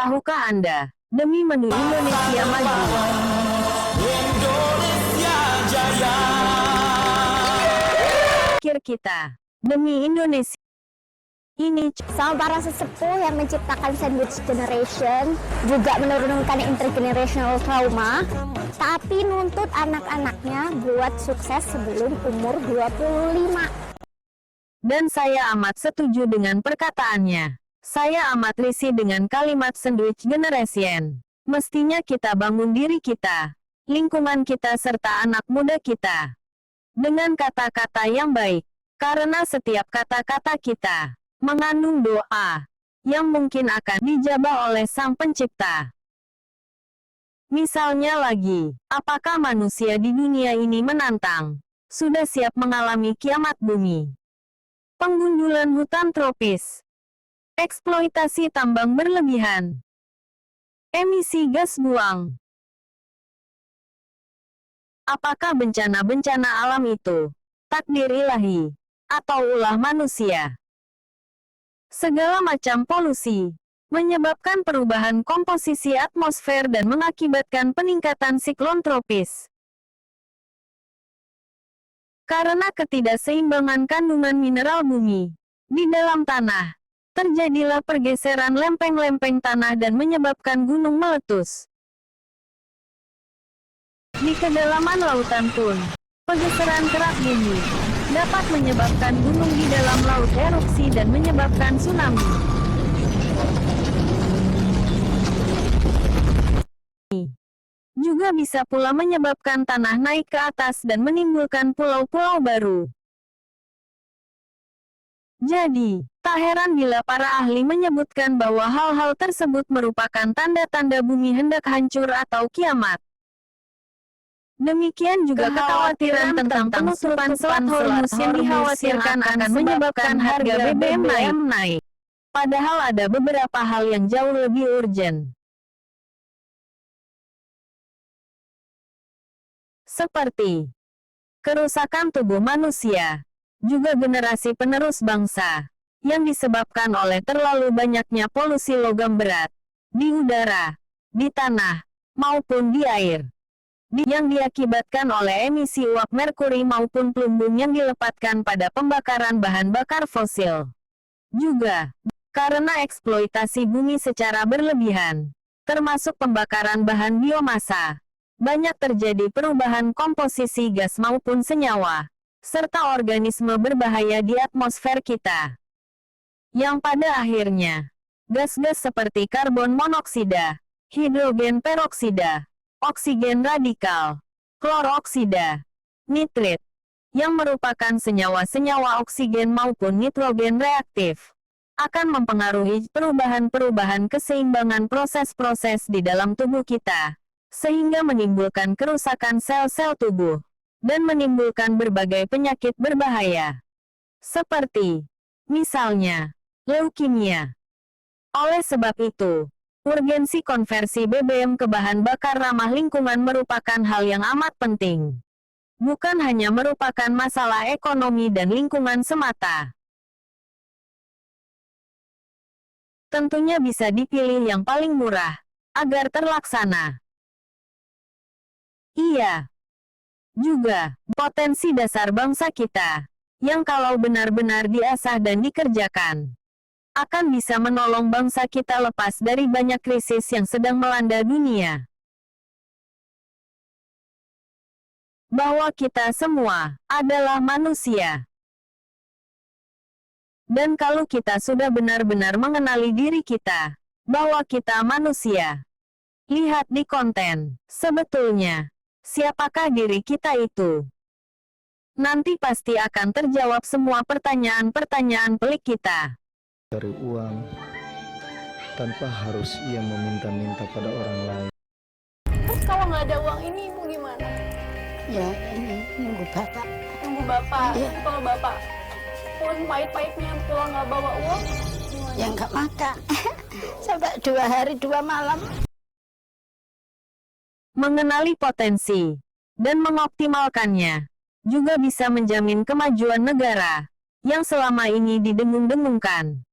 Tahukah Anda, demi menu Indonesia maju, Indonesia Jaya. pikir kita, demi Indonesia. Ini Sama para sesepuh yang menciptakan sandwich generation, juga menurunkan intergenerational trauma, tapi nuntut anak-anaknya buat sukses sebelum umur 25. dan saya amat setuju dengan perkataannya. Saya amat risih dengan kalimat sandwich generation. Mestinya kita bangun diri kita, lingkungan kita serta anak muda kita. Dengan kata-kata yang baik, karena setiap kata-kata kita mengandung doa yang mungkin akan dijabah oleh Sang Pencipta. Misalnya lagi, apakah manusia di dunia ini menantang, sudah siap mengalami kiamat bumi? Penggundulan hutan tropis, eksploitasi tambang berlebihan, emisi gas buang. Apakah bencana-bencana alam itu takdir ilahi atau ulah manusia? Segala macam polusi menyebabkan perubahan komposisi atmosfer dan mengakibatkan peningkatan siklon tropis. Karena ketidakseimbangan kandungan mineral bumi di dalam tanah, terjadilah pergeseran lempeng-lempeng tanah dan menyebabkan gunung meletus. Di kedalaman lautan pun, pergeseran kerak bumi dapat menyebabkan gunung di dalam laut erupsi dan menyebabkan tsunami. Juga bisa pula menyebabkan tanah naik ke atas dan menimbulkan pulau-pulau baru. Jadi, tak heran bila para ahli menyebutkan bahwa hal-hal tersebut merupakan tanda-tanda bumi hendak hancur atau kiamat. Demikian juga kekhawatiran tentang penutupan Selat Hormuz yang dikhawatirkan akan menyebabkan harga BBM naik. Padahal ada beberapa hal yang jauh lebih urgen. Seperti kerusakan tubuh manusia, juga generasi penerus bangsa, yang disebabkan oleh terlalu banyaknya polusi logam berat di udara, di tanah, maupun di air, yang diakibatkan oleh emisi uap merkuri maupun plumbum yang dilepaskan pada pembakaran bahan bakar fosil. Juga, karena eksploitasi bumi secara berlebihan, termasuk pembakaran bahan biomasa, banyak terjadi perubahan komposisi gas maupun senyawa, serta organisme berbahaya di atmosfer kita. Yang pada akhirnya, gas-gas seperti karbon monoksida, hidrogen peroksida, oksigen radikal, kloroksida, nitrit, yang merupakan senyawa-senyawa oksigen maupun nitrogen reaktif, akan mempengaruhi perubahan-perubahan keseimbangan proses-proses di dalam tubuh kita, sehingga menimbulkan kerusakan sel-sel tubuh, dan menimbulkan berbagai penyakit berbahaya. Seperti, misalnya, leukemia. Oleh sebab itu, urgensi konversi BBM ke bahan bakar ramah lingkungan merupakan hal yang amat penting. Bukan hanya merupakan masalah ekonomi dan lingkungan semata. Tentunya bisa dipilih yang paling murah, agar terlaksana. Iya. Juga, potensi dasar bangsa kita, yang kalau benar-benar diasah dan dikerjakan, akan bisa menolong bangsa kita lepas dari banyak krisis yang sedang melanda dunia. Bahwa kita semua adalah manusia. Dan kalau kita sudah benar-benar mengenali diri kita, bahwa kita manusia, lihat di konten, sebetulnya, siapakah diri kita itu? Nanti pasti akan terjawab semua pertanyaan-pertanyaan pelik kita. Cari uang tanpa harus ia meminta-minta pada orang lain. Terus kalau nggak ada uang ini ibu gimana? Ya, ini nunggu bapak. Nunggu bapak. Iya. Kalau bapak pun pahit-pahitnya pulang nggak bawa uang, gimana? Ya nggak makan. Sampai 2 hari 2 malam. Mengenali potensi dan mengoptimalkannya juga bisa menjamin kemajuan negara yang selama ini didengung-dengungkan.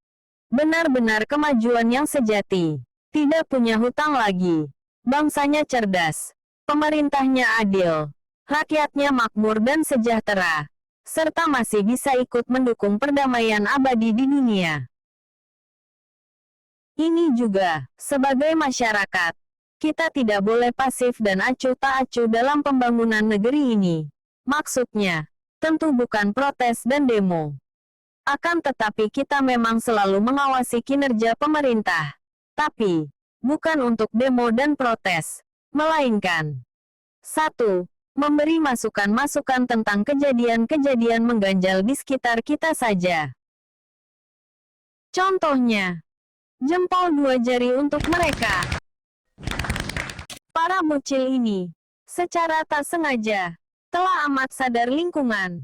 Benar-benar kemajuan yang sejati. tidak punya hutang lagi. Bangsanya cerdas, pemerintahnya adil, rakyatnya makmur dan sejahtera, serta masih bisa ikut mendukung perdamaian abadi di dunia. Ini juga, sebagai masyarakat, kita tidak boleh pasif dan acuh tak acuh dalam pembangunan negeri ini. Maksudnya, tentu bukan protes dan demo. Akan tetapi kita memang selalu mengawasi kinerja pemerintah. Tapi, bukan untuk demo dan protes, melainkan 1. Memberi masukan-masukan tentang kejadian-kejadian mengganjal di sekitar kita saja. Contohnya, jempol 2 jari untuk mereka. Para bocil ini, secara tak sengaja, telah amat sadar lingkungan.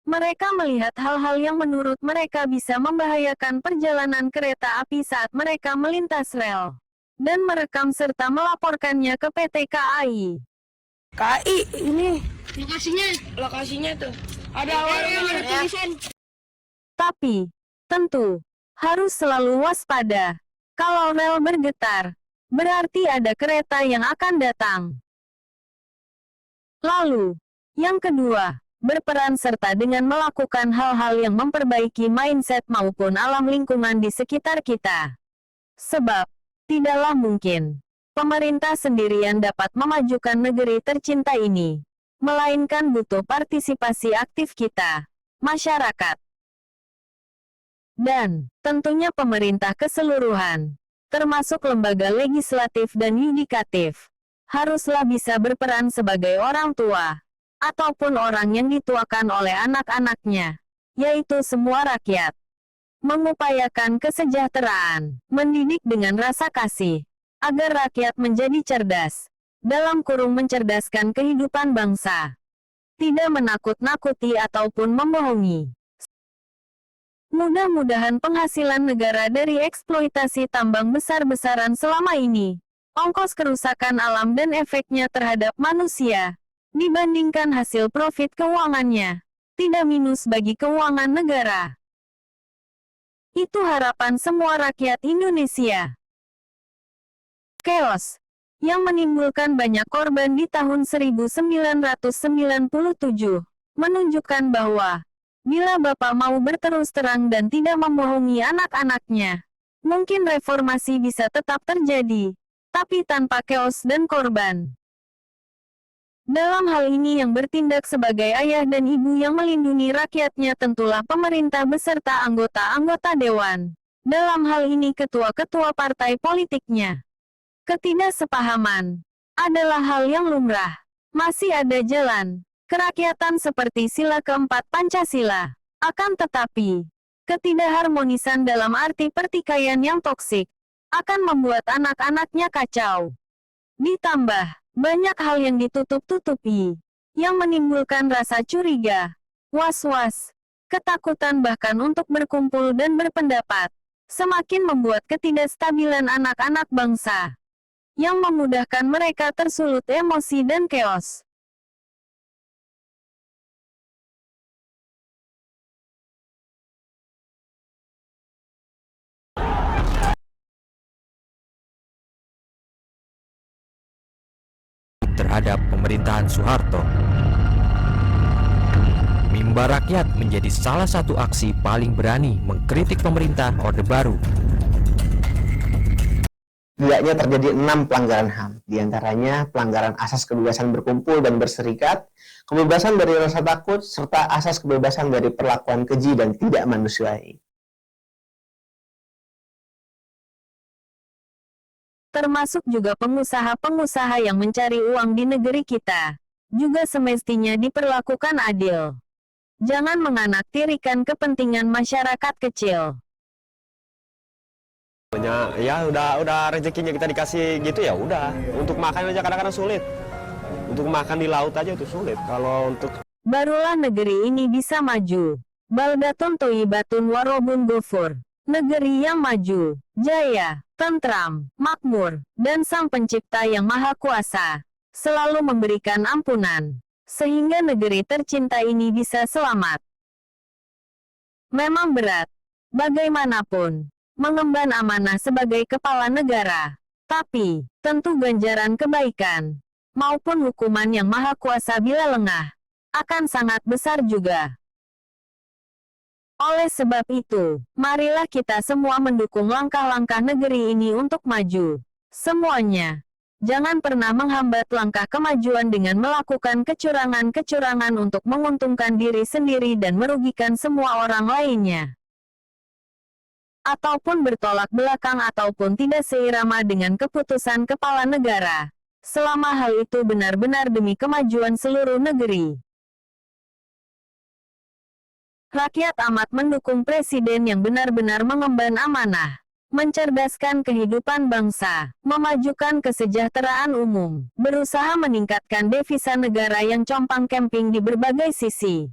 Mereka melihat hal-hal yang menurut mereka bisa membahayakan perjalanan kereta api saat mereka melintas rel, dan merekam serta melaporkannya ke PT KAI. KAI ini lokasinya tuh ada warna ada tulisan. Tapi, tentu, harus selalu waspada. Kalau rel bergetar, berarti ada kereta yang akan datang. Lalu, yang kedua, berperan serta dengan melakukan hal-hal yang memperbaiki mindset maupun alam lingkungan di sekitar kita. Sebab, tidaklah mungkin pemerintah sendirian dapat memajukan negeri tercinta ini, melainkan butuh partisipasi aktif kita, masyarakat. Dan, tentunya pemerintah keseluruhan, termasuk lembaga legislatif dan yudikatif, haruslah bisa berperan sebagai orang tua, ataupun orang yang dituakan oleh anak-anaknya, yaitu semua rakyat. Mengupayakan kesejahteraan, mendidik dengan rasa kasih, agar rakyat menjadi cerdas, dalam kurung mencerdaskan kehidupan bangsa. Tidak menakut-nakuti ataupun membohongi. Mudah-mudahan penghasilan negara dari eksploitasi tambang besar-besaran selama ini, ongkos kerusakan alam dan efeknya terhadap manusia, dibandingkan hasil profit keuangannya, tidak minus bagi keuangan negara. Itu harapan semua rakyat Indonesia. Chaos yang menimbulkan banyak korban di tahun 1997 menunjukkan bahwa bila Bapak mau berterus terang dan tidak membohongi anak-anaknya, mungkin reformasi bisa tetap terjadi, tapi tanpa chaos dan korban. Dalam hal ini yang bertindak sebagai ayah dan ibu yang melindungi rakyatnya tentulah pemerintah beserta anggota-anggota dewan. Dalam hal ini ketua-ketua partai politiknya. Ketidaksepahaman adalah hal yang lumrah. Masih ada jalan kerakyatan seperti sila keempat Pancasila. Akan tetapi, ketidakharmonisan dalam arti pertikaian yang toksik akan membuat anak-anaknya kacau. Ditambah, banyak hal yang ditutup-tutupi, yang menimbulkan rasa curiga, was-was, ketakutan bahkan untuk berkumpul dan berpendapat, semakin membuat ketidakstabilan anak-anak bangsa, yang memudahkan mereka tersulut emosi dan chaos. Terhadap pemerintahan Soeharto. Mimbar Rakyat menjadi salah satu aksi paling berani mengkritik pemerintah Orde Baru. Tidaknya terjadi 6 pelanggaran HAM, diantaranya pelanggaran asas kebebasan berkumpul dan berserikat, kebebasan dari rasa takut, serta asas kebebasan dari perlakuan keji dan tidak manusiawi. Termasuk juga pengusaha-pengusaha yang mencari uang di negeri kita, juga semestinya diperlakukan adil. Jangan menganaktirikan kepentingan masyarakat kecil. Ya udah rezekinya kita dikasih gitu ya udah. Untuk makan aja kadang-kadang sulit. Untuk makan di laut aja itu sulit. Kalau untuk Barulah negeri ini bisa maju. Baldatun Thayyibatun Warobun Ghafur. Negeri yang maju, jaya, tentram, makmur, dan Sang Pencipta yang Maha Kuasa selalu memberikan ampunan, sehingga negeri tercinta ini bisa selamat. Memang berat, bagaimanapun, mengemban amanah sebagai kepala negara. Tapi, tentu ganjaran kebaikan maupun hukuman yang maha kuasa bila lengah akan sangat besar juga. Oleh sebab itu, marilah kita semua mendukung langkah-langkah negeri ini untuk maju. Semuanya. Jangan pernah menghambat langkah kemajuan dengan melakukan kecurangan-kecurangan untuk menguntungkan diri sendiri dan merugikan semua orang lainnya. Ataupun bertolak belakang ataupun tidak seirama dengan keputusan kepala negara. Selama hal itu benar-benar demi kemajuan seluruh negeri. Rakyat amat mendukung presiden yang benar-benar mengemban amanah, mencerdaskan kehidupan bangsa, memajukan kesejahteraan umum, berusaha meningkatkan devisa negara yang compang-camping di berbagai sisi.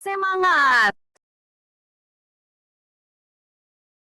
Semangat!